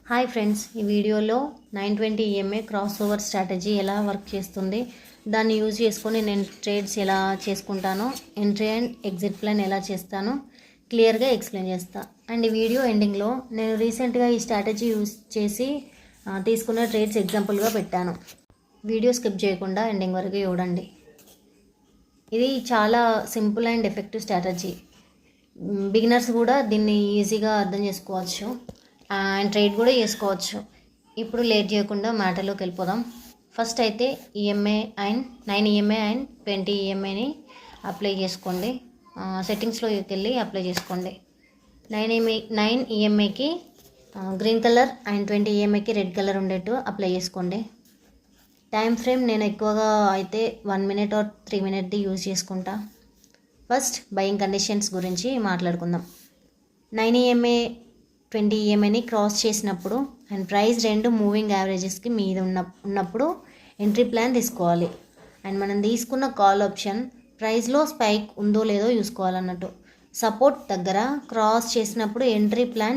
Hi friends, ఈ వీడియోలో 920 EMA cross over strategy ఎలా వర్క్ చేస్తుంది, దాన్ని యూజ్ చేసుకొని నేను ట్రేడ్స్ ఎలా చేసుకుంటానో, ఎంట్రీ అండ్ ఎగ్జిట్ ప్లాన్ ఎలా చేస్తానో క్లియర్గా ఎక్స్ప్లెయిన్ చేస్తా. అండ్ ఈ వీడియో ఎండింగ్లో నేను రీసెంట్గా ఈ స్ట్రాటజీ యూజ్ చేసి తీసుకున్న ట్రేడ్స్ ఎగ్జాంపుల్గా పెట్టాను. వీడియో స్కిప్ చేయకుండా ఎండింగ్ వరకు చూడండి. ఇది చాలా simple and effective strategy. Beginners కూడా దీన్ని ఈజీగా అర్థం చేసుకోవచ్చు అండ్ ట్రేడ్ కూడా చేసుకోవచ్చు. ఇప్పుడు లేట్ చేయకుండా మ్యాటర్లోకి వెళ్ళిపోదాం. ఫస్ట్ అయితే ఈఎంఐ అండ్ 9 EMA అండ్ 20 EMAని అప్లై చేసుకోండి. సెట్టింగ్స్లోకి వెళ్ళి అప్లై చేసుకోండి. 9 EMAకి గ్రీన్ కలర్ అండ్ 20 EMAకి రెడ్ కలర్ ఉండేట్టు అప్లై చేసుకోండి. టైం ఫ్రేమ్ నేను ఎక్కువగా అయితే 1 minute or 3 minute యూజ్ చేసుకుంటా. ఫస్ట్ బయింగ్ కండిషన్స్ గురించి మాట్లాడుకుందాం. 9 EMA 20 EMAని క్రాస్ చేసినప్పుడు అండ్ ప్రైస్ రెండు మూవింగ్ యావరేజెస్కి మీద ఉన్నప్పుడు ఎంట్రీ ప్లాన్ తీసుకోవాలి. అండ్ మనం తీసుకున్న కాల్ ఆప్షన్ ప్రైస్లో స్పైక్ ఉందో లేదో చూసుకోవాలన్నట్టు. సపోర్ట్ దగ్గర క్రాస్ చేసినప్పుడు ఎంట్రీ ప్లాన్